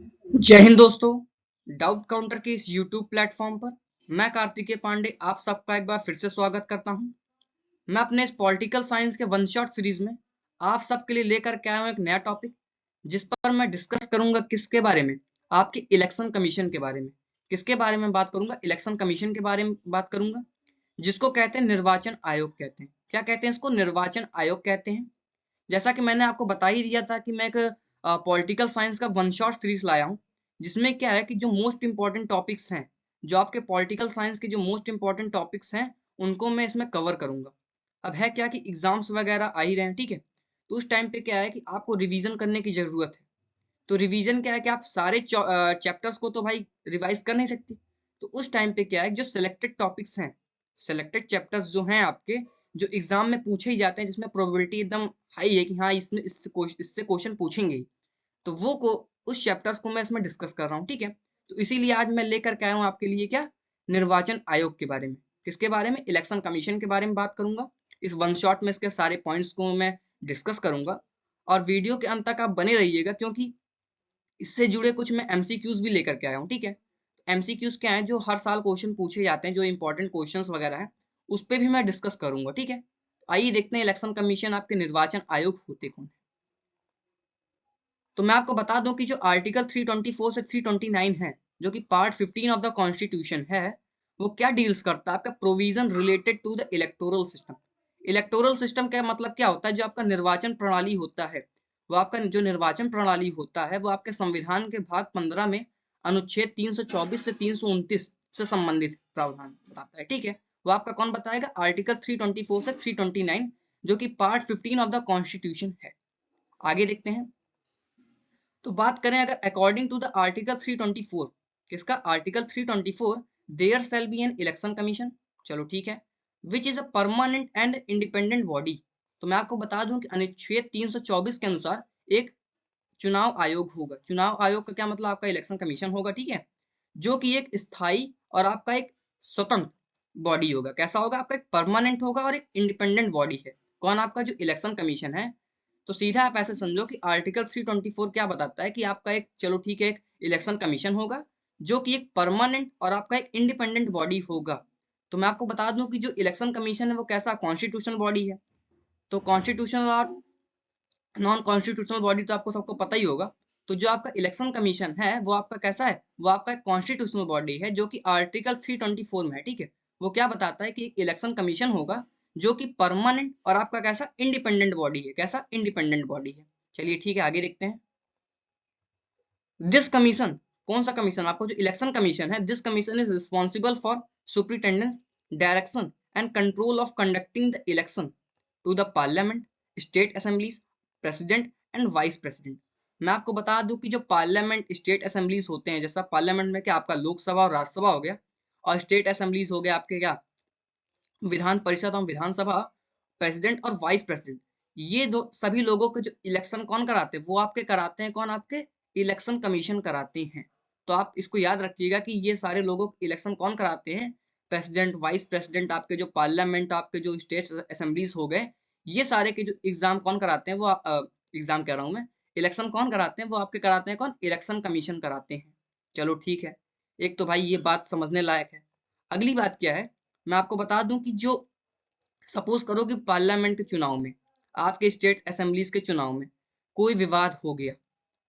जय हिंद दोस्तों। Doubt counter के इस YouTube प्लेटफॉर्म पर मैं कार्तिकेय पांडे आप सबका एक बार फिर से स्वागत करता हूं। मैं अपने इस पॉलिटिकल साइंस के वन शॉट सीरीज में आप सबके लिए लेकर के आया हूं एक नया टॉपिक, जिस पर मैं डिस्कस करूंगा किसके बारे में, आपके इलेक्शन कमीशन के बारे में। किसके बारे में बात करूंगा? इलेक्शन कमीशन के बारे में बात करूंगा, जिसको कहते हैं निर्वाचन आयोग कहते हैं। क्या कहते हैं इसको? निर्वाचन आयोग कहते हैं। जैसा कि मैंने आपको बता ही दिया था कि मैं एक पॉलिटिकल साइंस का वन शॉट सीरीज लाया हूँ, जिसमें क्या है कि जो मोस्ट इंपॉर्टेंट टॉपिक्स हैं, जो आपके पॉलिटिकल साइंस के जो मोस्ट इंपॉर्टेंट टॉपिक्स हैं, उनको मैं इसमें कवर करूंगा। अब है क्या कि एग्जाम्स वगैरह आ ही रहे हैं, ठीक है? तो उस टाइम पे क्या है कि आपको रिवीजन करने की जरूरत है। तो रिवीजन क्या है कि आप सारे चैप्टर्स को तो भाई रिवाइज कर नहीं सकते। तो उस टाइम पे क्या है, जो सिलेक्टेड टॉपिक्स हैं, सिलेक्टेड चैप्टर्स जो हैं आपके, जो एग्जाम में पूछे ही जाते हैं, जिसमें प्रोबेबिलिटी एकदम हाई है कि हाँ इसमें इससे क्वेश्चन पूछेंगे ही, तो वो को उस चैप्टर्स को मैं इसमें डिस्कस कर रहा हूँ, ठीक है? तो इसीलिए आज मैं लेकर के आया हूँ आपके लिए क्या, निर्वाचन आयोग के बारे में। किसके बारे में? इलेक्शन कमीशन के बारे में बात करूंगा। इस वन शॉट में इसके सारे पॉइंट्स को मैं डिस्कस करूंगा, और वीडियो के अंत तक आप बने रहिएगा, क्योंकि इससे जुड़े कुछ मैं एमसीक्यूज भी लेकर के आया हूँ, ठीक है? एमसीक्यूज क्या है? जो हर साल क्वेश्चन पूछे जाते हैं, जो इंपॉर्टेंट क्वेश्चंस वगैरह है, उस पर भी मैं डिस्कस करूंगा, ठीक है? आइए देखते हैं इलेक्शन कमीशन, आपके निर्वाचन आयोग होते कौन है। तो मैं आपको बता दूं कि जो आर्टिकल 324 से 329 है, जो कि पार्ट 15 ऑफ द कॉन्स्टिट्यूशन है, वो क्या डील्स करता है? आपका provision related to the electoral system. Electoral system का मतलब क्या होता है? जो आपका निर्वाचन प्रणाली होता है, वो आपका जो निर्वाचन प्रणाली होता है, वो आपके संविधान के भाग 15 में अनुच्छेद 324 से 329 से संबंधित प्रावधान बताता है, ठीक है? वो आपका कौन बताएगा? आर्टिकल 324 से 329, जो कि पार्ट 15 ऑफ द कॉन्स्टिट्यूशन है। आगे देखते हैं। तो बात करें अगर अकॉर्डिंग टू द आर्टिकल 324, किसका? Article 324, there shall be an election commission. चलो ठीक है। Which is a permanent and independent body. तो मैं आपको बता दूं कि अनुच्छेद 324 के अनुसार एक चुनाव आयोग होगा। चुनाव आयोग का क्या मतलब? आपका इलेक्शन कमीशन होगा, ठीक है? जो कि एक स्थायी और आपका एक स्वतंत्र बॉडी होगा। कैसा होगा? आपका एक परमानेंट होगा और एक इंडिपेंडेंट बॉडी है। कौन? आपका जो इलेक्शन कमीशन है। तो सीधा आप ऐसे समझो कि आर्टिकल 324 क्या बताता है कि आपका एक, चलो ठीक है, एक इलेक्शन कमीशन होगा, जो कि एक परमानेंट और आपका एक इंडिपेंडेंट बॉडी होगा। तो मैं आपको बता दूं कि जो इलेक्शन कमीशन है वो कैसा? कॉन्स्टिट्यूशनल बॉडी है। तो कॉन्स्टिट्यूशनल और नॉन कॉन्स्टिट्यूशनल बॉडी तो आपको सबको पता ही होगा। तो जो आपका इलेक्शन कमीशन है वो आपका कैसा है? वो आपका एक कॉन्स्टिट्यूशनल बॉडी है, जो कि आर्टिकल 324 में है, ठीक है? वो क्या बताता है कि एक इलेक्शन कमीशन होगा, जो कि परमानेंट और आपका कैसा? इंडिपेंडेंट बॉडी है। कैसा? इंडिपेंडेंट बॉडी है। चलिए ठीक है, आगे देखते हैं। दिस कमीशन, कौन सा कमीशन? आपको जो इलेक्शन कमीशन है, this commission is responsible for superintendence, direction and control of conducting the election to the parliament, state assemblies, president and vice president. मैं आपको बता दूं कि जो पार्लियामेंट, स्टेट असेंबलीज होते हैं, जैसा पार्लियामेंट में क्या आपका लोकसभा और राज्यसभा हो गया, और स्टेट असेंबलीज हो गया आपके क्या, विधान परिषद और विधानसभा, प्रेसिडेंट और वाइस प्रेसिडेंट। ये दो सभी लोगों के जो इलेक्शन कौन कराते हैं? वो आपके कराते हैं कौन? आपके इलेक्शन कमीशन कराते हैं। तो आप इसको याद रखिएगा कि ये सारे लोगों के इलेक्शन कौन कराते हैं? प्रेसिडेंट, वाइस प्रेसिडेंट, आपके जो पार्लियामेंट, आपके जो स्टेट असेंबलीज हो गए, ये सारे के जो एग्जाम कौन कराते हैं? वो एग्जाम कह रहा हूं मैं, इलेक्शन कौन कराते हैं? वो आपके कराते हैं कौन? इलेक्शन कमीशन कराते हैं। चलो ठीक है, एक तो भाई ये बात समझने लायक है। अगली बात क्या है, मैं आपको बता दूं कि जो, सपोज करो कि पार्लियामेंट के चुनाव में, आपके स्टेट असेंबलीज के चुनाव में कोई विवाद हो गया,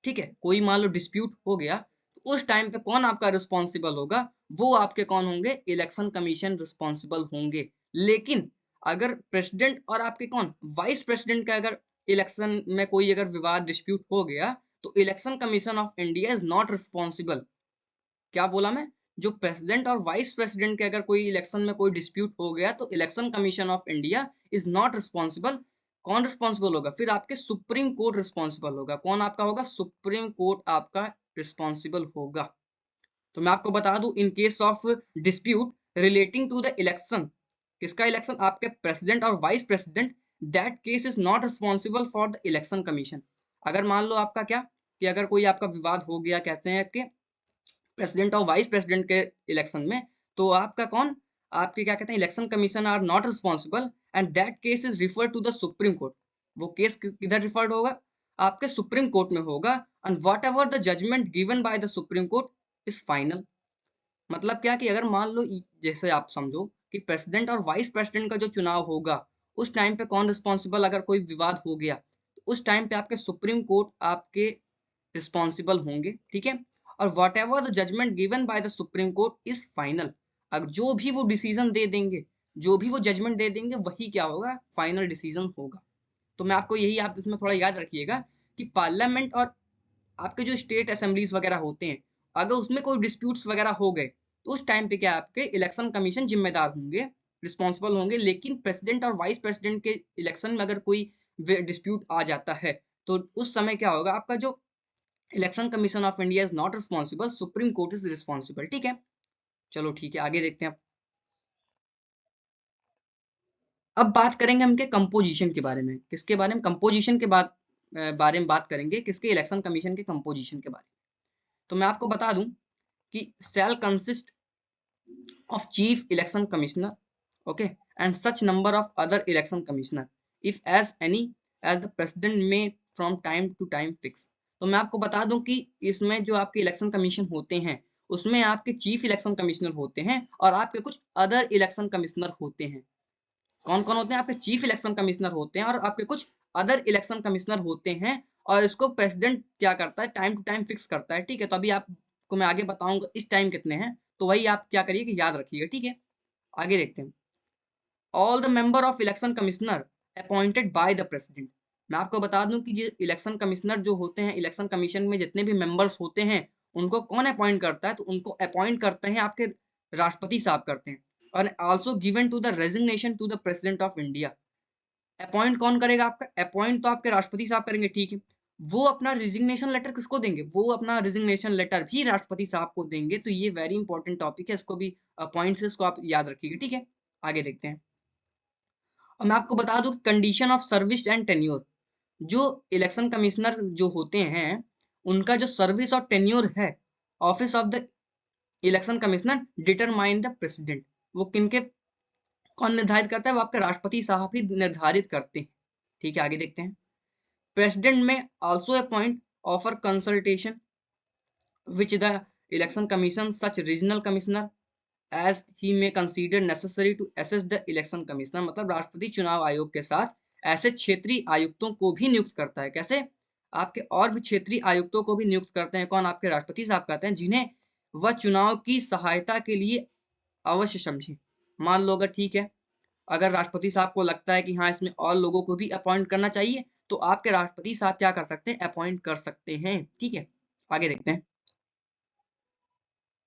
ठीक है, कोई मान लो डिस्प्यूट हो गया, तो उस टाइम पे कौन आपका रिस्पॉन्सिबल होगा? वो आपके कौन होंगे? इलेक्शन कमीशन रिस्पॉन्सिबल होंगे। लेकिन अगर प्रेसिडेंट और आपके कौन, वाइस प्रेसिडेंट का अगर इलेक्शन में कोई अगर विवाद डिस्प्यूट हो गया, तो election commission of India is not responsible. क्या बोला मैं? जो प्रेसिडेंट और वाइस प्रेसिडेंट के अगर कोई इलेक्शन में कोई डिस्प्यूट हो गया, तो election commission of India is not responsible. कौन रिस्पॉन्सिबल होगा? फिर आपके सुप्रीम कोर्ट रिस्पॉन्सिबल होगा। कौन आपका होगा? सुप्रीम कोर्ट आपका रिस्पॉन्सिबल होगा। तो मैं आपको बता दूं, in case of dispute relating to the election, किसका इलेक्शन? आपके प्रेसिडेंट और vice president, that case is not responsible for the election commission. अगर मान लो आपका क्या, कि अगर कोई आपका विवाद हो गया, कहते हैं आपके प्रेसिडेंट और वाइस प्रेसिडेंट के इलेक्शन में, तो आपका कौन, आपके क्या कहते हैं, election commission are not responsible, and that case is referred to the Supreme Court. वो केस किधर रिफर्ड होगा? आपके सुप्रीम कोर्ट में होगा, and whatever the judgement given by the Supreme Court is final. मतलब क्या कि अगर मान लो जैसे आप समझो कि प्रेसिडेंट और वाइस प्रेसिडेंट का जो चुनाव होगा उस टाइम पे कौन रिस्पॉन्सिबल, अगर कोई विवाद हो गया तो उस टाइम पे आपके सुप्रीम कोर्ट आपके रिस्पॉन्सिबल होंगे, ठीक है। और whatever the judgement given by the Supreme Court is final, अब जो भी वो डिसीजन दे देंगे, जो भी वो जजमेंट दे देंगे वही क्या होगा, फाइनल डिसीजन होगा। तो मैं आपको यही, आप इसमें थोड़ा याद रखिएगा कि पार्लियामेंट और आपके जो स्टेट असेंबलीज वगैरह होते हैं, अगर उसमें कोई डिस्प्यूट्स वगैरह हो गए तो उस टाइम पे क्या आपके इलेक्शन कमीशन जिम्मेदार होंगे, रिस्पॉन्सिबल होंगे। लेकिन प्रेसिडेंट और वाइस प्रेसिडेंट के इलेक्शन में अगर कोई डिस्प्यूट आ जाता है तो उस समय क्या होगा, आपका जो election commission of India is not responsible, supreme Court is responsible, ठीक है। चलो ठीक है, आगे देखते हैं। अब बात करेंगे हम के कंपोजिशन के बारे में, किसके बारे में, कंपोजिशन के बारे में बात करेंगे, किसके, इलेक्शन कमीशन के कंपोजिशन के बारे में। तो मैं आपको बता दूं कि shall consist of chief election commissioner, okay, and such number of other election commissioner if as any as the president may from time to time fix। तो मैं आपको बता दूं कि इसमें जो आपके इलेक्शन कमीशन होते हैं उसमें आपके चीफ इलेक्शन कमिश्नर होते हैं और आपके कुछ अदर इलेक्शन कमिश्नर होते हैं। कौन कौन होते हैं, आपके चीफ इलेक्शन कमिश्नर होते हैं और आपके कुछ अदर इलेक्शन कमिश्नर होते हैं, और इसको प्रेसिडेंट क्या करता है, टाइम टू टाइम फिक्स करता है, ठीक है। तो अभी आपको मैं आगे बताऊंगा इस टाइम कितने हैं, तो वही आप क्या करिए कि याद रखिएगा, ठीक है। आगे देखते हैं। All the member of election commissioner appointed by the president. मैं आपको बता दूं कि ये इलेक्शन कमिश्नर जो होते हैं, इलेक्शन कमीशन में जितने भी मेंबर्स होते हैं उनको कौन अपॉइंट करता है, तो उनको अपॉइंट करते हैं आपके राष्ट्रपति साहब करते हैं। और also given to the resignation to the president of India. Appoint कौन करेगा, आपका अपॉइंट तो आपके राष्ट्रपति साहब करेंगे, ठीक है। वो अपना रिजिग्नेशन लेटर किसको देंगे, वो अपना रिजिग्नेशन लेटर भी राष्ट्रपति साहब को देंगे। तो ये वेरी इंपॉर्टेंट टॉपिक है, इसको भी पॉइंट्स इसको आप याद रखिएगा, ठीक है। आगे देखते हैं। और मैं आपको बता दूं condition of service and tenure. जो इलेक्शन कमिश्नर जो होते हैं उनका जो सर्विस और टेन्योर है, office of the election commissioner determine the president. वो किनके, कौन निर्धारित करता है, वो आपके राष्ट्रपति साहब ही निर्धारित करते हैं, ठीक है। आगे देखते हैं। President may also appoint after consultation which the election commission such regional commissioner as he may consider necessary to assess the election commissioner. मतलब राष्ट्रपति चुनाव आयोग के साथ ऐसे क्षेत्रीय आयुक्तों को भी नियुक्त करता है। कैसे, आपके और भी क्षेत्रीय आयुक्तों को भी नियुक्त करते हैं, कौन, आपके राष्ट्रपति साहब कहते हैं, जिन्हें वह चुनाव की सहायता के लिए अवश्य समझे। मान लो अगर ठीक है, अगर राष्ट्रपति साहब को लगता है कि हाँ इसमें और लोगों को भी अपॉइंट करना चाहिए तो आपके राष्ट्रपति साहब क्या कर सकते हैं, अपॉइंट कर सकते हैं, ठीक है। आगे देखते हैं।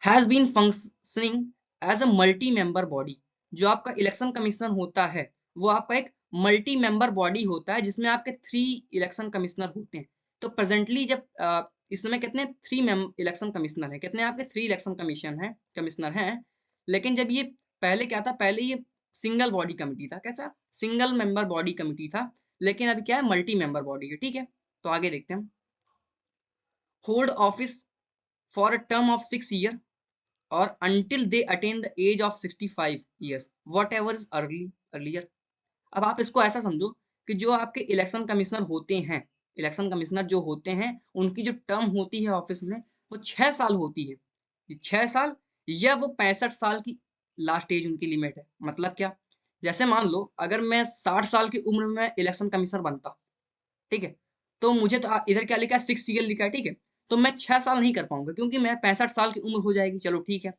Has been functioning as a multi member body. जो आपका इलेक्शन कमीशन होता है वो आपका एक मल्टी मेंबर बॉडी होता है जिसमें आपके 3 इलेक्शन कमिश्नर होते हैं। तो प्रेजेंटली जब इस समय कितने 3 इलेक्शन कमिश्नर हैं, कितने आपके 3 इलेक्शन कमिश्नर हैं। लेकिन जब ये पहले क्या था, पहले ये सिंगल बॉडी कमिटी था, कैसा, सिंगल मेंबर बॉडी कमिटी था। लेकिन अभी क्या है, मल्टी मेंबर बॉडी है, ठीक है। तो आगे देखते हैं। Hold office for a term of 6 year or until they attain the age of 65 years whatever is earlier। अब आप इसको ऐसा समझो कि जो आपके इलेक्शन कमिश्नर होते हैं, इलेक्शन कमिश्नर जो होते हैं उनकी जो टर्म होती है ऑफिस में वो 6 साल होती है, 6 साल, या वो 65 साल की लास्ट एज उनकी लिमिट है। मतलब क्या, जैसे मान लो अगर मैं 60 साल की उम्र में इलेक्शन कमिश्नर बनता, ठीक है, तो मुझे तो इधर क्या लिखा है, 6 ईयर लिखा है, ठीक है। तो मैं 6 साल नहीं कर पाऊंगा क्योंकि मैं 65 साल की उम्र हो जाएगी, चलो ठीक है।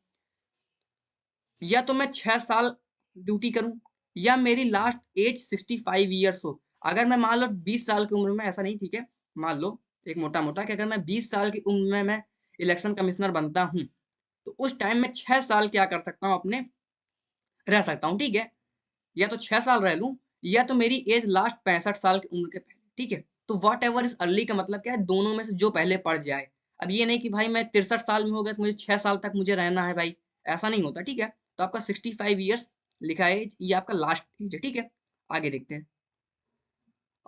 या तो मैं 6 साल ड्यूटी करूं या मेरी लास्ट एज 65 ईयर्स हो। अगर मैं मान लो 20 साल की उम्र में, ऐसा नहीं, ठीक है, मान लो एक मोटा मोटा कि अगर मैं 20 साल की उम्र में मैं इलेक्शन कमिश्नर बनता हूं तो उस टाइम में 6 साल क्या कर सकता हूं, अपने रह सकता हूं, ठीक है। या तो 6 साल रह लूं या तो मेरी एज लास्ट 65 साल की उम्र के पहले, ठीक है। तो वॉट एवर इज अर्ली का मतलब क्या है, दोनों में से जो पहले पड़ जाए। अब ये नहीं कि भाई मैं 63 साल में हो गया तो मुझे 6 साल तक मुझे रहना है, भाई ऐसा नहीं होता, ठीक है। तो आपका 65 ईयर्स लिखा है, ये आपका लास्ट एज है, ठीक है। आगे देखते हैं।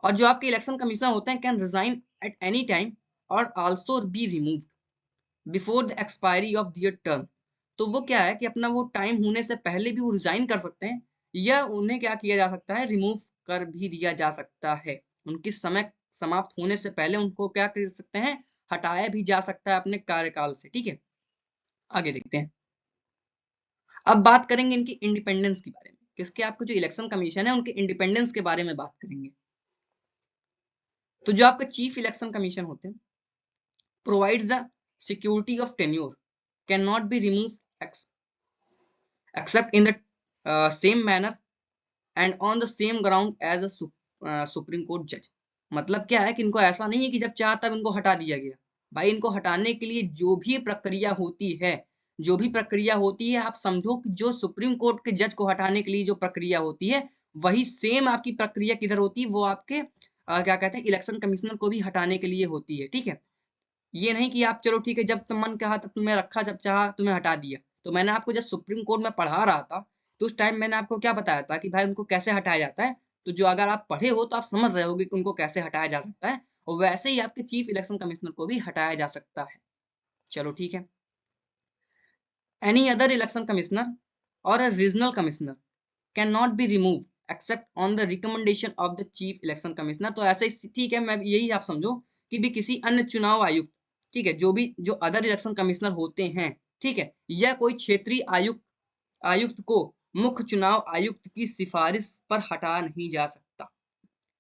और जो आपके इलेक्शन कमीशन होते हैं can resign at any time और also be removed before the expiry of their term. तो वो क्या है कि अपना वो टाइम होने से पहले भी वो रिजाइन कर सकते हैं या उन्हें क्या किया जा सकता है, रिमूव कर भी दिया जा सकता है। उनकी समय समाप्त होने से पहले उनको क्या कर सकते हैं, हटाया भी जा सकता है अपने कार्यकाल से। ठीक है, आगे देखते हैं। अब बात करेंगे इनकी इंडिपेंडेंस के बारे में, किसके, आपके जो इलेक्शन कमीशन है उनके इंडिपेंडेंस के बारे में बात करेंगे। तो जो आपके चीफ इलेक्शन कमीशन होते हैं, provides the security of tenure, can not be remove except in the same manner and on the same ground as a supreme court जज। मतलब क्या है कि इनको ऐसा नहीं है कि जब चाहा तब इनको हटा दिया गया। भाई इनको हटाने के लिए जो भी प्रक्रिया होती है, जो भी प्रक्रिया होती है, आप समझो कि जो सुप्रीम कोर्ट के जज को हटाने के लिए जो प्रक्रिया होती है, वही सेम आपकी प्रक्रिया किधर होती है, वो आपके क्या कहते हैं, इलेक्शन कमिश्नर को भी हटाने के लिए होती है। ठीक है, ये नहीं कि आप चलो ठीक है, जब मन कहा तब तुम्हें रखा, जब चाहा तुम्हें हटा दिया। तो मैंने आपको जब सुप्रीम कोर्ट में पढ़ा रहा था तो उस टाइम मैंने आपको क्या बताया था कि भाई उनको कैसे हटाया जाता है। तो जो अगर आप पढ़े हो तो आप समझ रहे होगे कि उनको कैसे हटाया जा सकता है, और वैसे ही आपके चीफ इलेक्शन कमिश्नर को भी हटाया जा सकता है। चलो ठीक है। एनी अदर इलेक्शन कमिश्नर और a regional commissioner can not be remove except on the recommendation of the chief election commissioner. तो ऐसे ही ठीक है, मैं यही आप समझो कि भी किसी अन्य चुनाव आयुक्त, ठीक है, जो अदर इलेक्शन कमिश्नर होते हैं, ठीक है, या कोई क्षेत्रीय आयुक्त को मुख्य चुनाव आयुक्त की सिफारिश पर हटा नहीं जा सकता।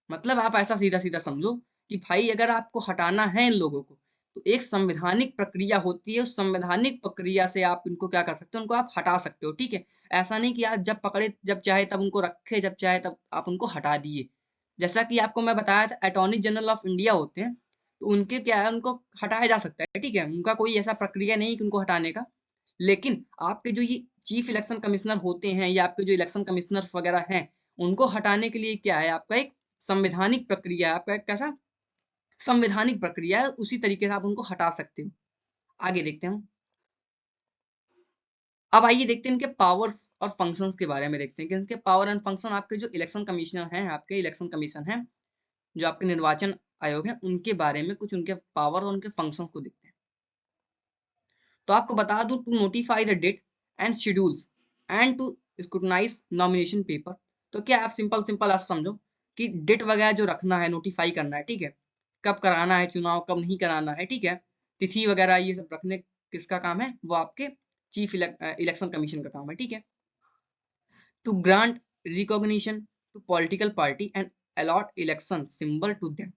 मतलब आप ऐसा सीधा सीधा समझो कि भाई अगर आपको हटाना है इन लोगों को, तो एक संवैधानिक प्रक्रिया होती है, उस संवैधानिक प्रक्रिया से आप इनको क्या कर सकते हो, उनको आप हटा सकते हो। ठीक है, ऐसा नहीं कि आप जब पकड़े जब चाहे तब उनको रखे, जब चाहे तब आप उनको हटा दिए। जैसा कि आपको मैं बताया था, अटॉर्नी जनरल ऑफ इंडिया होते हैं, तो उनके क्या है, उनको हटाया जा सकता है। ठीक है, उनका कोई ऐसा प्रक्रिया नहीं कि उनको हटाने का। लेकिन आपके जो ये चीफ इलेक्शन कमिश्नर होते हैं या आपके जो इलेक्शन कमिश्नर वगैरह हैं, उनको हटाने के लिए क्या है, आपका एक संवैधानिक प्रक्रिया है, आपका एक कैसा संवैधानिक प्रक्रिया है, उसी तरीके से आप उनको हटा सकते हो। आगे देखते हैं। अब आइए देखते हैं इनके पावर्स और फंक्शंस के बारे में देखते हैं कि इनके पावर एंड फंक्शन, आपके जो इलेक्शन कमिश्नर हैं, आपके इलेक्शन कमीशन हैं, जो आपके निर्वाचन आयोग है, उनके बारे में कुछ उनके पावर और उनके फंक्शंस को देखते हैं। तो आपको बता दूं, to notify the date and schedules and to scrutinise nomination paper. तो क्या आप सिंपल सिंपल आज समझो कि डेट वगैरह जो रखना है, नोटिफाई करना है, ठीक है, कब कराना है चुनाव, कब नहीं कराना है, ठीक है, तिथि वगैरह ये सब रखने किसका काम है, वो आपके चीफ इलेक्शन कमीशन का काम है। ठीक है, to grant recognition to political party and allot election symbol to them.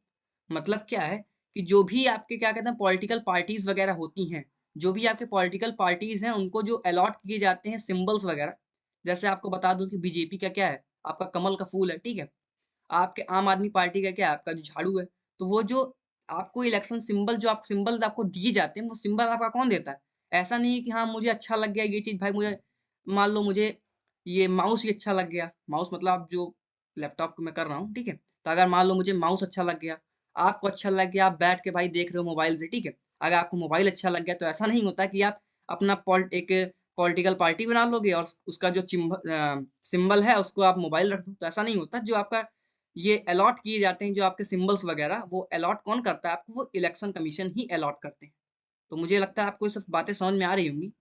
मतलब क्या है कि जो भी आपके क्या कहते हैं पॉलिटिकल पार्टीज वगैरह होती हैं, जो भी आपके पॉलिटिकल पार्टीज हैं, उनको जो अलॉट किए जाते हैं सिंबल्स वगैरह। जैसे आपको बता दूं कि बीजेपी का क्या है, आपका कमल का फूल है। ठीक है, आपके आम आदमी पार्टी का क्या है, आपका जो झाड़ू है। तो वो जो आपको इलेक्शन सिंबल, जो आप सिंबल आपको दिए जाते हैं, वो सिंबल आपका कौन देता है। ऐसा नहीं है कि हाँ मुझे अच्छा लग गया ये चीज, भाई मुझे मान लो मुझे ये माउस ही अच्छा लग गया, माउस मतलब आप जो लैपटॉप में कर रहा हूँ, ठीक है, तो अगर मान लो मुझे माउस अच्छा लग गया, आपको अच्छा लग गया, आप बैठ के भाई देख रहे हो मोबाइल से, ठीक है, अगर आपको मोबाइल अच्छा लग गया, तो ऐसा नहीं होता कि आप अपना एक पॉलिटिकल पार्टी बना लोगे और उसका जो सिंबल है उसको आप मोबाइल रख दो, तो ऐसा नहीं होता। जो आपका ये अलॉट किए जाते हैं, जो आपके सिंबल्स वगैरह, वो अलॉट कौन करता है आपको, वो इलेक्शन कमीशन ही अलॉट करते हैं। तो मुझे लगता है आपको ये सब बातें समझ में आ रही होंगी।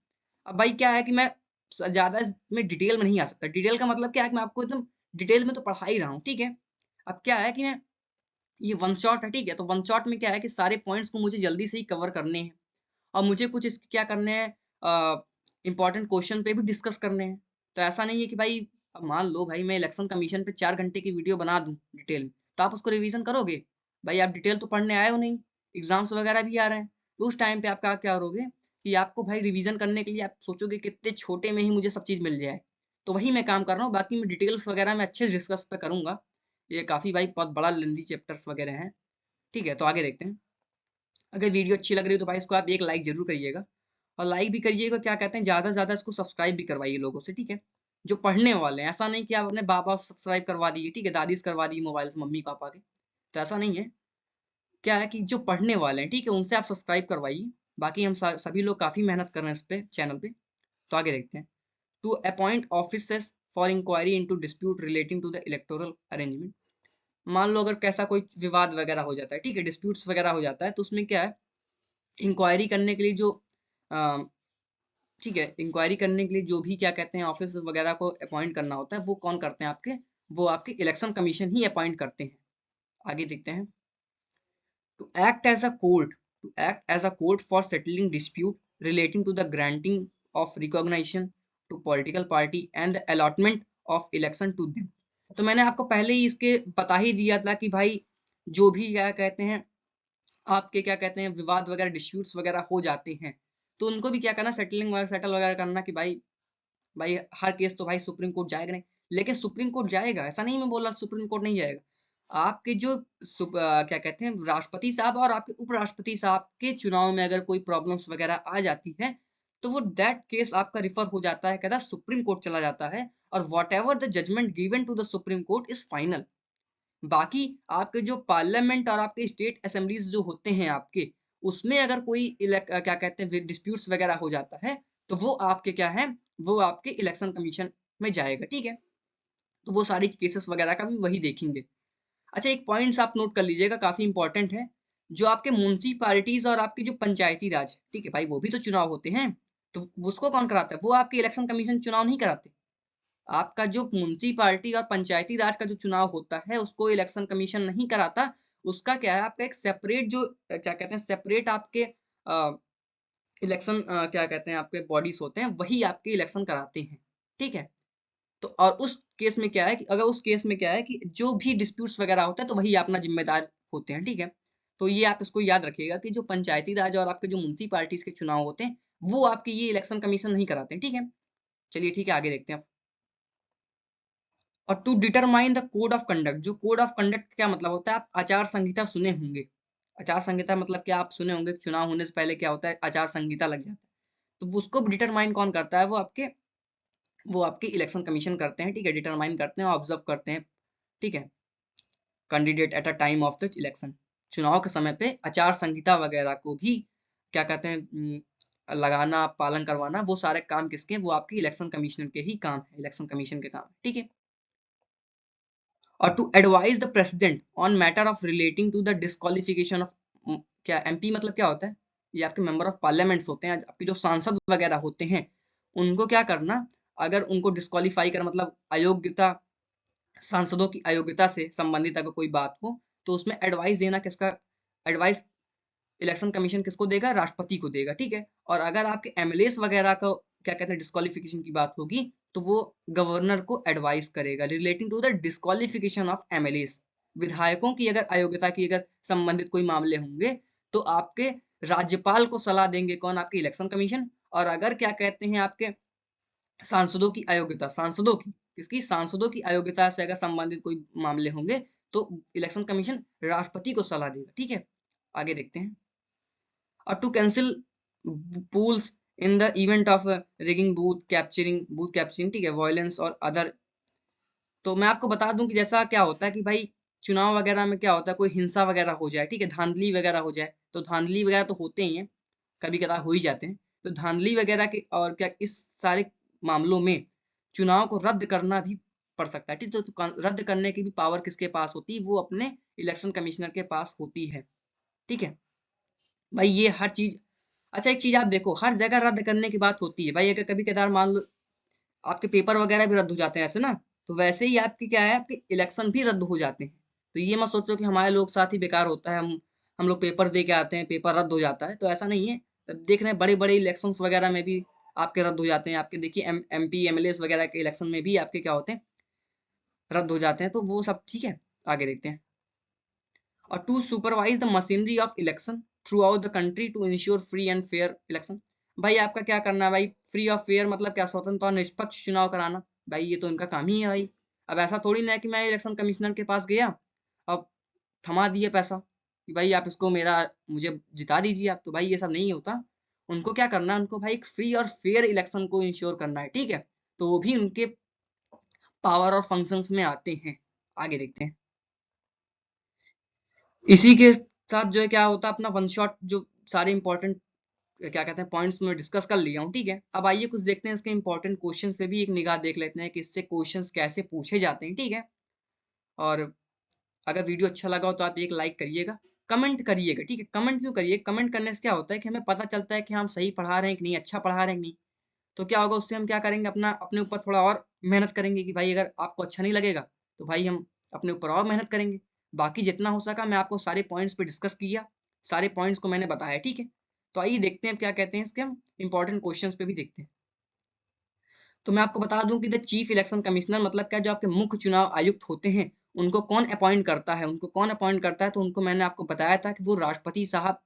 अब भाई क्या है कि मैं ज्यादा इसमें डिटेल में नहीं आ सकता। डिटेल का मतलब क्या है कि मैं आपको एकदम डिटेल में तो पढ़ा ही रहा हूँ, ठीक है। अब क्या है कि मैं ये वन शॉट है, ठीक है, तो वन शॉट में क्या है कि सारे पॉइंट्स को मुझे जल्दी से ही कवर करने हैं, और मुझे कुछ इसके क्या करने हैं, इंपॉर्टेंट क्वेश्चन पे भी डिस्कस करने हैं। तो ऐसा नहीं है कि भाई अब मान लो भाई मैं इलेक्शन कमीशन पे 4 घंटे की वीडियो बना दूं डिटेल में, तो आप उसको रिवीजन करोगे। भाई आप डिटेल तो पढ़ने आए हो नहीं, एग्जाम्स वगैरह भी आ रहे हैं, तो उस टाइम पे आप क्या क्या करोगे कि आपको भाई रिवीजन करने के लिए आप सोचोगे कितने छोटे में ही मुझे सब चीज मिल जाए। तो वही मैं काम कर रहा हूँ, बाकी मैं डिटेल्स वगैरह में अच्छे से डिस्कस पे करूंगा। ये काफी भाई बहुत बड़ा लेंदी चैप्टर्स वगैरह हैं। ठीक है, तो आगे देखते हैं। अगर वीडियो अच्छी लग रही है तो भाई इसको आप एक लाइक जरूर करिएगा, और लाइक भी करिएगा, क्या कहते हैं, ज्यादा से ज्यादा इसको सब्सक्राइब भी करवाइए लोगों से, ठीक है, जो पढ़ने वाले हैं। ऐसा नहीं कि आप अपने बाबा सब्सक्राइब करवा दिए, ठीक है, दादी से करवा दिए मोबाइल से, मम्मी पापा के, तो ऐसा नहीं है। क्या है कि जो पढ़ने वाले हैं, ठीक है, उनसे आप सब्सक्राइब करवाइए। बाकी हम सभी लोग काफी मेहनत कर रहे हैं इस पे चैनल पे। तो आगे देखते हैं। To appoint officers for inquiry into dispute relating to the electoral arrangement. मान लो अगर कैसा कोई विवाद वगैरह हो जाता है, ठीक है, डिस्प्यूट्स वगैरह हो जाता है, तो उसमें क्या है, इंक्वायरी करने के लिए जो ठीक है, इंक्वायरी करने के लिए जो भी क्या कहते हैं ऑफिस वगैरह को अपॉइंट करना होता है, वो कौन करते हैं आपके, वो आपके इलेक्शन कमीशन ही अपॉइंट करते हैं। आगे देखते हैं। To act as a court to act as a court for settling dispute relating to the granting of recognition to political party and the allotment of election to them। तो मैंने आपको पहले ही इसके बता ही दिया था कि भाई जो भी क्या कहते हैं आपके क्या कहते हैं विवाद वगैरह डिस्प्यूट्स वगैरह हो जाते हैं तो उनको भी क्या करना सेटलिंग वगैरह सेटल वगैरह करना कि भाई भाई हर केस तो भाई सुप्रीम कोर्ट जाएगा नहीं, लेकिन सुप्रीम कोर्ट जाएगा, ऐसा नहीं मैं बोल रहा सुप्रीम कोर्ट नहीं जाएगा। आपके जो क्या कहते हैं राष्ट्रपति साहब और आपके उपराष्ट्रपति साहब के चुनाव में अगर कोई प्रॉब्लम्स वगैरह आ जाती है तो वो दैट केस आपका रिफर हो जाता है, कहता है सुप्रीम कोर्ट चला जाता है और whatever the judgement given to the Supreme Court is final. बाकी आपके जो पार्लियामेंट और आपके स्टेट असेंबलीज जो होते हैं आपके उसमें अगर कोई क्या कहते हैं डिस्प्यूट्स वगैरह हो जाता है तो वो आपके क्या है वो आपके इलेक्शन कमीशन में जाएगा, ठीक है। तो वो सारी केसेस वगैरह का भी वही देखेंगे। अच्छा एक पॉइंट्स आप नोट कर लीजिएगा, काफी इंपॉर्टेंट है, जो आपके म्युनिसिपैलिटीज और आपके जो पंचायती राज, ठीक है भाई वो भी तो चुनाव होते हैं, तो उसको कौन कराता है, वो आपके इलेक्शन कमीशन चुनाव नहीं कराते। आपका जो म्युनिसिपैलिटी और पंचायती राज का जो चुनाव होता है उसको इलेक्शन कमीशन नहीं कराता, उसका क्या है आपका एक सेपरेट जो क्या कहते हैं सेपरेट आपके इलेक्शन क्या कहते हैं आपके बॉडीज होते हैं वही आपके इलेक्शन कराते हैं, ठीक है। तो और उस केस में क्या है कि अगर उस केस में क्या है कि जो भी डिस्प्यूट्स वगैरह होता है तो वही अपना जिम्मेदार होते हैं, ठीक है। तो ये आप इसको याद रखिएगा कि जो पंचायती राज और आपके जो म्युनिसिपैलिटीज के चुनाव होते हैं वो आपके ये इलेक्शन कमीशन नहीं कराते हैं, ठीक है। चलिए ठीक है आगे देखते हैं। और to determine the code of conduct, जो कोड ऑफ कंडक्ट क्या मतलब होता है, आप आचार संहिता सुने होंगे। आचार संहिता मतलब क्या आप सुने होंगे चुनाव होने से पहले क्या होता है आचार संहिता लग जाता है, तो उसको डिटरमाइन कौन करता है, वो आपके इलेक्शन कमीशन करते हैं, ठीक है। डिटरमाइन करते हैं ऑब्जर्व करते हैं, ठीक है, candidate at a time of the election, चुनाव के समय पे आचार संहिता वगैरह को भी क्या कहते हैं लगाना पालन करवाना, वो सारे काम किसके, वो आपके इलेक्शन कमीशनर के ही काम है, इलेक्शन कमीशन के काम है, ठीक है। और to advise the president on matter of relating to the disqualification of, क्या एमपी मतलब क्या होता है, ये आपके मेंबर ऑफ पार्लियामेंट्स होते हैं, आपके जो सांसद वगैरह होते हैं उनको क्या करना, अगर उनको डिस्क्वालीफाई कर मतलब अयोग्यता, सांसदों की अयोग्यता से संबंधित अगर कोई बात हो तो उसमें एडवाइस देना किसका, एडवाइस इलेक्शन कमीशन किसको देगा, राष्ट्रपति को देगा, ठीक है। और अगर आपके एमएलएस वगैरह को क्या कहते हैं डिस्क्वालिफिकेशन की बात होगी तो वो गवर्नर को एडवाइस करेगा relating to the disqualification of MLAs. विधायकों की अगर अयोग्यता की अगर संबंधित कोई मामले होंगे तो आपके राज्यपाल को सलाह देंगे कौन, आपके इलेक्शन कमीशन। और अगर क्या कहते हैं आपके सांसदों की अयोग्यता, सांसदों की किसकी, सांसदों की अयोग्यता से अगर संबंधित कोई मामले होंगे तो इलेक्शन कमीशन राष्ट्रपति को सलाह देगा, ठीक है। आगे देखते हैं। और to cancel pools in the event of rigging booth capturing, ठीक है, वायलेंस और अदर। तो मैं आपको बता दूं कि जैसा क्या होता है कि भाई चुनाव वगैरह में क्या होता है कोई हिंसा वगैरह हो जाए, ठीक है, धांधली वगैरह हो जाए, तो धांधली वगैरह तो होते ही हैं, कभी कदार हो ही जाते हैं, तो धांधली वगैरह के और क्या इस सारे मामलों में चुनाव को रद्द करना भी पड़ सकता है, ठीक, तो रद्द करने की भी पावर किसके पास होती है, वो अपने इलेक्शन कमिश्नर के पास होती है, ठीक है भाई। ये हर चीज, अच्छा एक चीज आप देखो हर जगह रद्द करने की बात होती है भाई, अगर कभी कदार मान लो आपके पेपर वगैरह भी रद्द हो जाते हैं ऐसे ना, तो वैसे ही आपकी क्या है आपके इलेक्शन भी रद्द हो जाते हैं। तो ये मत सोचो कि हमारे लोग साथ ही बेकार होता है, हम लोग पेपर दे के आते हैं पेपर रद्द हो जाता है, तो ऐसा नहीं है। देख रहे हैं बड़े बड़े इलेक्शन वगैरह में भी आपके रद्द हो जाते हैं, आपके देखिए एमपी एमएलए वगैरह के इलेक्शन में भी आपके क्या होते हैं रद्द हो जाते हैं, तो वो सब ठीक है। आगे देखते हैं। और to supervise the machinery of election throughout the country to ensure free and fair election. भाई आपका क्या करना है भाई, फ्री और फेयर मतलब क्या, स्वतंत्र और निष्पक्ष चुनाव कराना, भाई ये तो इनका काम ही है भाई। अब ऐसा थोड़ी ना है कि मैं इलेक्शन कमिश्नर के पास गया अब थमा दिए पैसा कि भाई आप इसको मेरा मुझे जिता दीजिए आप, तो भाई ये सब नहीं होता। उनको क्या करना है, उनको भाई एक फ्री और फेयर इलेक्शन को इंश्योर करना है, ठीक है। तो वो भी उनके पावर और फंक्शंस में आते हैं। आगे देखते हैं। इसी के साथ जो है क्या होता है अपना वन शॉट जो सारे इंपॉर्टेंट क्या कहते हैं पॉइंट्स में डिस्कस कर लिया हूँ, ठीक है। अब आइए कुछ देखते हैं इसके इंपॉर्टेंट क्वेश्चंस पे भी एक निगाह देख लेते हैं कि इससे क्वेश्चंस कैसे पूछे जाते हैं, ठीक है। और अगर वीडियो अच्छा लगा हो तो आप एक लाइक करिएगा, कमेंट करिएगा, ठीक है। कमेंट क्यों करिए, कमेंट करने से क्या होता है कि हमें पता चलता है कि हम सही पढ़ा रहे हैं कि नहीं, अच्छा पढ़ा रहे हैं कि नहीं। तो क्या होगा उससे हम क्या करेंगे अपना अपने ऊपर थोड़ा और मेहनत करेंगे कि भाई अगर आपको अच्छा नहीं लगेगा तो भाई हम अपने ऊपर और मेहनत करेंगे। बाकी जितना हो सका मैं आपको सारे पॉइंट्स पे डिस्कस किया, सारे पॉइंट्स को मैंने बताया, ठीक है। तो आइए देखते हैं क्या कहते हैं इसके, हम इंपॉर्टेंट क्वेश्चंस पे भी देखते हैं। तो मैं आपको बता दूं कि द चीफ इलेक्शन कमिश्नर मतलब क्या, जो आपके मुख्य चुनाव आयुक्त होते हैं उनको कौन अपॉइंट करता है, उनको कौन अपॉइंट करता है, तो उनको मैंने आपको बताया था कि वो राष्ट्रपति साहब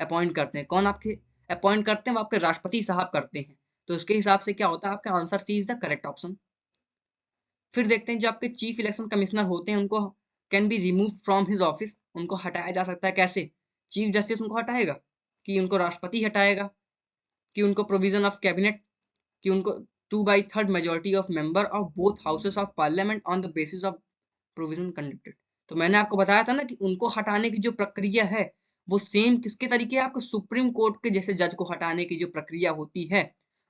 अपॉइंट करते हैं। कौन आपके अपॉइंट करते हैं, वो आपके राष्ट्रपति साहब करते हैं। तो उसके हिसाब से क्या होता है, आपका answer C is the correct option. फिर देखते हैं जो आपके चीफ इलेक्शन कमिश्नर होते हैं उनको can be remove from his office, उनको हटाया जा सकता है कैसे, चीफ जस्टिस उनको हटाएगा, कि उनको राष्ट्रपति हटाएगा, कि उनको प्रोविजन ऑफ कैबिनेट, कि उनको 2/3 majority of member of both houses of parliament on the basis of provision conducted. तो मैंने आपको बताया था ना कि उनको हटाने की जो प्रक्रिया है वो सेम किसके तरीके है, आपको सुप्रीम कोर्ट के जैसे जज को हटाने की जो प्रक्रिया होती है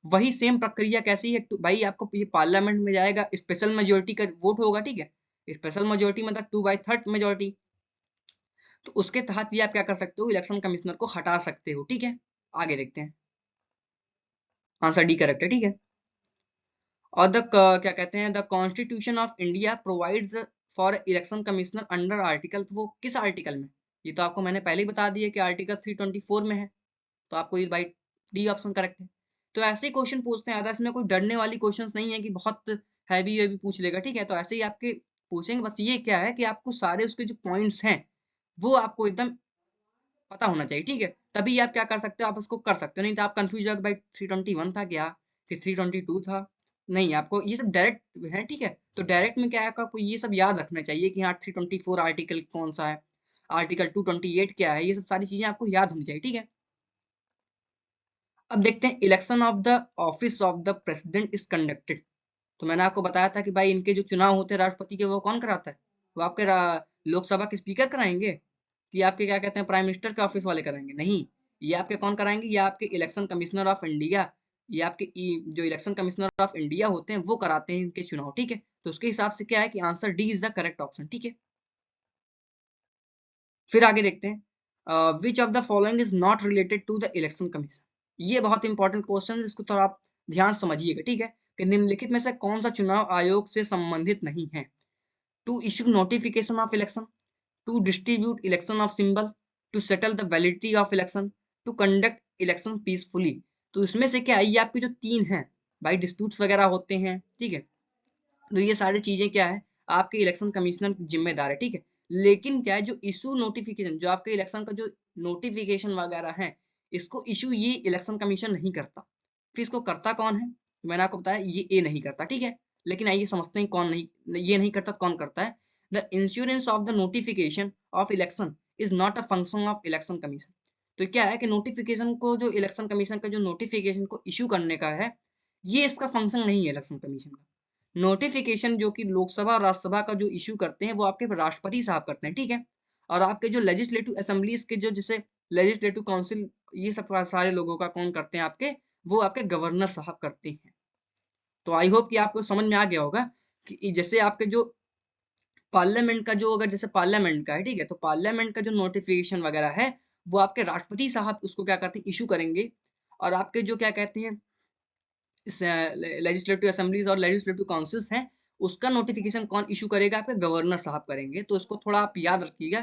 वही सेम प्रक्रिया कैसी है भाई, आपको ये पार्लियामेंट में जाएगा, स्पेशल मेजोरिटी का वोट होगा, ठीक है, स्पेशल मेजोरिटी मतलब 2/3 मेजोरिटी। तो उसके तहत ये आप क्या कर सकते हो, इलेक्शन कमिश्नर को हटा सकते हो, ठीक है। आगे देखते हैं, आंसर डी करेक्ट है, ठीक है। और द क्या कहते हैं, the constitution of India provides for election commissioner under article, तो वो किस आर्टिकल में, ये तो आपको मैंने पहले ही बता दिया कि आर्टिकल 324 में है। तो आपको ये बाई डी ऑप्शन करेक्ट है। तो ऐसे ही क्वेश्चन पूछते हैं, इसमें कोई डरने वाली क्वेश्चंस नहीं है कि बहुत हैवी हैवी पूछ लेगा, ठीक है। तो ऐसे ही आपके पूछेंगे, बस ये क्या है कि आपको सारे उसके जो पॉइंट्स हैं वो आपको एकदम पता होना चाहिए, ठीक है। तभी आप क्या कर सकते हो, आप उसको कर सकते हो, नहीं तो आप कंफ्यूज हो भाई 321 था क्या, फिर 322 था। नहीं, आपको ये सब डायरेक्ट है, ठीक है। तो डायरेक्ट में क्या है, आपको ये सब याद रखना चाहिए कि हाँ 324 आर्टिकल कौन सा है, आर्टिकल 228 क्या है, ये सब सारी चीजें आपको याद होनी चाहिए, ठीक है। अब देखते हैं, election of the office of the president is conducted. तो मैंने आपको बताया था कि भाई इनके जो चुनाव होते हैं राष्ट्रपति के, वो कौन कराता है, वो आपके लोकसभा के स्पीकर कराएंगे, कि आपके क्या कहते हैं प्राइम मिनिस्टर के ऑफिस वाले कराएंगे, नहीं, ये आपके कौन कराएंगे, ये आपके इलेक्शन कमिश्नर ऑफ इंडिया, ये आपके जो इलेक्शन कमिश्नर ऑफ इंडिया होते हैं वो कराते हैं इनके चुनाव, ठीक है। तो उसके हिसाब से क्या है कि answer D is the correct option, ठीक है। फिर आगे देखते हैं, which of the following is not related to the election commission. ये बहुत इंपॉर्टेंट क्वेश्चन है, इसको थोड़ा आप ध्यान समझिएगा, ठीक है, कि निम्नलिखित में से कौन सा चुनाव आयोग से संबंधित नहीं है। To issue notification of election, to distribute election of symbol, to settle the validity of election, to conduct election peacefully. तो इसमें से क्या है, ये आपके जो तीन हैं भाई, डिस्प्यूट्स वगैरह होते हैं, ठीक है। तो ये सारी चीजें क्या है, आपके इलेक्शन कमिश्नर जिम्मेदार है, ठीक है। लेकिन क्या है, जो इशू नोटिफिकेशन, जो आपके इलेक्शन का जो नोटिफिकेशन वगैरह है, इसको इशू ये इलेक्शन कमीशन नहीं करता। फिर इसको करता कौन है, मैंने आपको बताया ये ए नहीं करता, ठीक है। लेकिन आइए समझते हैं कौन नहीं, ये नहीं करता, कौन करता है। The insurance of the notification of election is not a function of election commission. तो क्या है कि नोटिफिकेशन को, जो इलेक्शन कमीशन का जो नोटिफिकेशन को इशू करने का है, ये इसका फंक्शन नहीं है इलेक्शन कमीशन का। नोटिफिकेशन जो कि लोकसभा और राज्यसभा का जो इशू करते हैं वो आपके राष्ट्रपति साहब करते हैं, ठीक है। और आपके जो लेजिस्लेटिव असेंबलीज के जो जैसे लेजिस्लेटिव काउंसिल, ये सब सारे लोगों का कौन करते हैं आपके, वो आपके गवर्नर साहब करते हैं। तो आई होप कि आपको समझ में आ गया होगा कि जैसे आपके जो पार्लियामेंट का जो, अगर जैसे पार्लियामेंट का है, ठीक है, तो पार्लियामेंट का जो नोटिफिकेशन वगैरह है वो आपके राष्ट्रपति साहब उसको क्या करते हैं, इशू करेंगे। और आपके जो क्या कहते हैं लेजिस्लेटिव असेंबलीज और लेजिस्लेटिव काउंसिल्स हैं, उसका नोटिफिकेशन कौन इशू करेगा, आपके गवर्नर साहब करेंगे। तो इसको थोड़ा आप याद रखिएगा,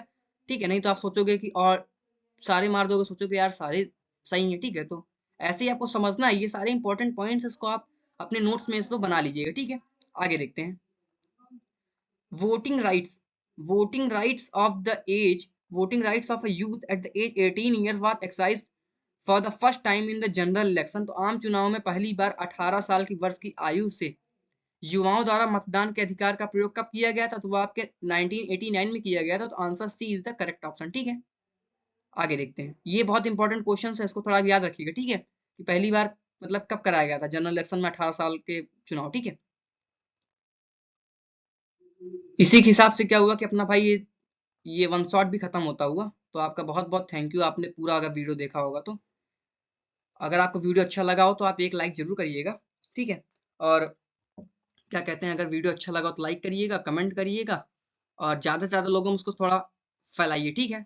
ठीक है। नहीं तो आप सोचोगे कि और सारे मार दोगे, सोचोगे यार सारे सही है, ठीक है। तो ऐसे ही आपको समझना है, ये सारे इंपॉर्टेंट पॉइंट्स, इसको आप अपने नोट्स में इसको बना लीजिएगा, ठीक है। आगे देखते हैं, voting rights, voting rights of the age, voting rights of a youth at the age 18 year was exercised for the first time in the general election. तो आम चुनाव में पहली बार 18 साल की वर्ष की आयु से युवाओं द्वारा मतदान के अधिकार का प्रयोग कब किया गया था, तो वो आपके 1989 में किया गया था। तो answer C is the correct option, ठीक है। आगे देखते हैं, ये बहुत इंपॉर्टेंट क्वेश्चन है, इसको थोड़ा याद रखिएगा, ठीक है, कि पहली बार मतलब कब कराया गया था जनरल इलेक्शन में 18 साल के चुनाव, ठीक है। इसी के हिसाब से क्या हुआ कि अपना भाई ये वन शॉट भी खत्म होता हुआ। तो आपका बहुत बहुत थैंक यू, आपने पूरा अगर वीडियो देखा होगा तो। अगर आपको वीडियो अच्छा लगा हो तो आप एक लाइक जरूर करिएगा, ठीक है। और क्या कहते हैं, अगर वीडियो अच्छा लगा तो लाइक करिएगा, कमेंट करिएगा, और ज़्यादा से ज़्यादा लोगों में उसको थोड़ा फैलाइए, ठीक है।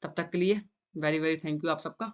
तब तक के लिए वेरी वेरी थैंक यू आप सबका।